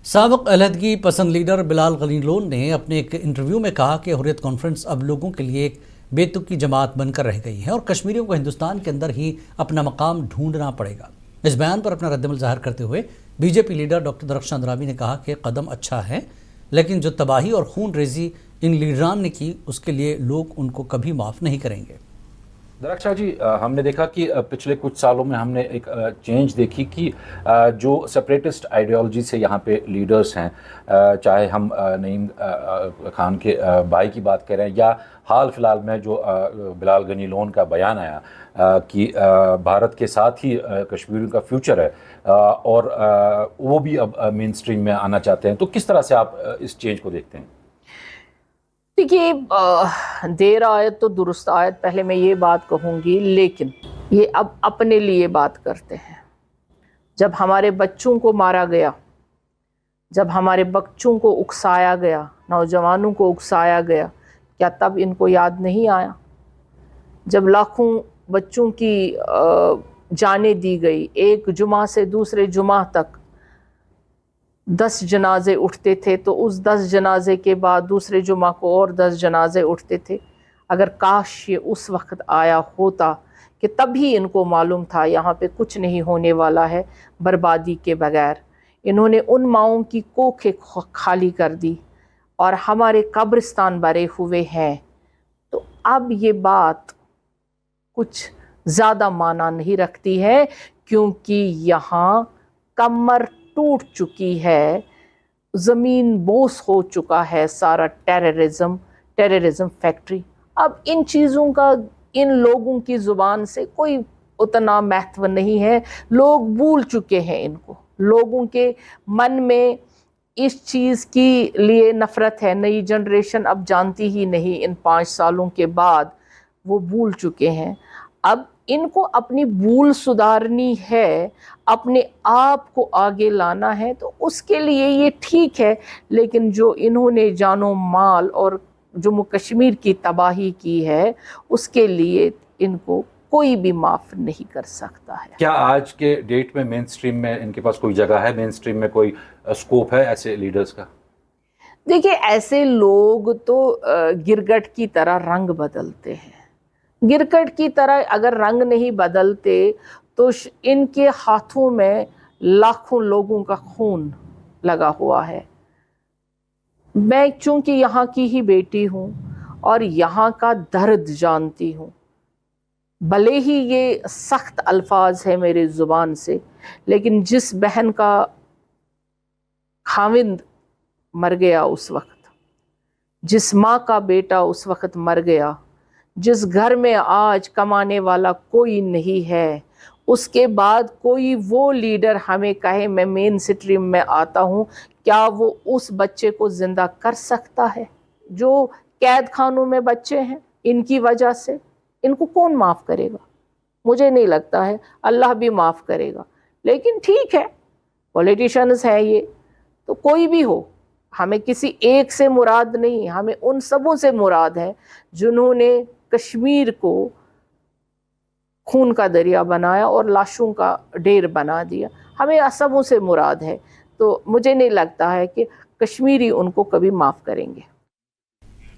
سابق علیحدگی پسند لیڈر بلال غنی لون نے اپنے ایک انٹرویو میں کہا کہ حریت کانفرنس اب لوگوں کے لیے ایک بے تکی جماعت بن کر رہ گئی ہے اور کشمیریوں کو ہندوستان کے اندر ہی اپنا مقام ڈھونڈنا پڑے گا۔ اس بیان پر اپنا رد عمل ظاہر کرتے ہوئے B J P leader doctor Darakhshan Andrabi نے کہا کہ قدم اچھا ہے، لیکن جو تباہی اور خون ریزی ان لیڈران نے کی اس کے لیے لوگ ان کو کبھی معاف نہیں کریں گے۔ درخشاں جی، ہم نے دیکھا کہ پچھلے کچھ سالوں میں ہم نے ایک چینج دیکھی کہ جو سپریٹسٹ آئیڈیالوجی سے یہاں پہ لیڈرز ہیں، چاہے ہم نعیم خان کے بھائی کی بات کریں یا حال فی الحال میں جو بلال غنی لون کا بیان آیا کہ بھارت کے ساتھ ہی کشمیریوں کا فیوچر ہے اور وہ بھی اب مین اسٹریم میں آنا چاہتے ہیں، تو کس طرح سے آپ اس چینج کو دیکھتے ہیں؟ دیکھیے، دیر آیت تو درست آیت، پہلے میں یہ بات کہوں گی، لیکن یہ اب اپنے لیے بات کرتے ہیں۔ جب ہمارے بچوں کو مارا گیا، جب ہمارے بچوں کو اکسایا گیا، نوجوانوں کو اکسایا گیا، کیا تب ان کو یاد نہیں آیا؟ جب لاکھوں بچوں کی جانیں دی گئی، ایک جمعہ سے دوسرے جمعہ تک 10 جنازے اٹھتے تھے، تو اس 10 جنازے کے بعد دوسرے جمعہ کو اور 10 جنازے اٹھتے تھے۔ اگر کاش یہ اس وقت آیا ہوتا کہ تبھی ان کو معلوم تھا یہاں پہ کچھ نہیں ہونے والا ہے بربادی کے بغیر۔ انہوں نے ان ماؤں کی کوکھیں خالی کر دی اور ہمارے قبرستان بھرے ہوئے ہیں، تو اب یہ بات کچھ زیادہ معنی نہیں رکھتی ہے، کیونکہ یہاں کمر ٹوٹ چکی ہے، زمین بوس ہو چکا ہے سارا ٹیررزم فیکٹری۔ اب ان چیزوں کا ان لوگوں کی زبان سے کوئی اتنا مہتو نہیں ہے، لوگ بھول چکے ہیں ان کو، لوگوں کے من میں اس چیز کی لیے نفرت ہے۔ نئی جنریشن اب جانتی ہی نہیں، ان 5 سالوں کے بعد وہ بھول چکے ہیں۔ اب ان کو اپنی بھول سدھارنی ہے، اپنے آپ کو آگے لانا ہے، تو اس کے لیے یہ ٹھیک ہے، لیکن جو انہوں نے جان و مال اور جموں کشمیر کی تباہی کی ہے، اس کے لیے ان کو کوئی بھی معاف نہیں کر سکتا ہے۔ کیا آج کے ڈیٹ میں مین سٹریم میں ان کے پاس کوئی جگہ ہے، مین سٹریم میں کوئی اسکوپ ہے ایسے لیڈرز کا؟ دیکھیں، ایسے لوگ تو گرگٹ کی طرح رنگ بدلتے ہیں۔ گرگٹ کی طرح اگر رنگ نہیں بدلتے تو ان کے ہاتھوں میں لاکھوں لوگوں کا خون لگا ہوا ہے۔ میں چونکہ یہاں کی ہی بیٹی ہوں اور یہاں کا درد جانتی ہوں، بھلے ہی یہ سخت الفاظ ہے میرے زبان سے، لیکن جس بہن کا خاوند مر گیا اس وقت، جس ماں کا بیٹا اس وقت مر گیا، جس گھر میں آج کمانے والا کوئی نہیں ہے، اس کے بعد کوئی وہ لیڈر ہمیں کہے میں مین سٹریم میں آتا ہوں، کیا وہ اس بچے کو زندہ کر سکتا ہے؟ جو قید خانوں میں بچے ہیں ان کی وجہ سے، ان کو کون معاف کرے گا؟ مجھے نہیں لگتا ہے اللہ بھی معاف کرے گا، لیکن ٹھیک ہے، پولیٹیشنز ہیں یہ، تو کوئی بھی ہو، ہمیں کسی ایک سے مراد نہیں، ہمیں ان سبوں سے مراد ہے جنہوں نے کشمیر کو خون کا دریا بنایا اور لاشوں کا ڈھیر بنا دیا، ہمیں سبوں سے مراد ہے۔ تو مجھے نہیں لگتا ہے کہ کشمیری ان کو کبھی معاف کریں گے۔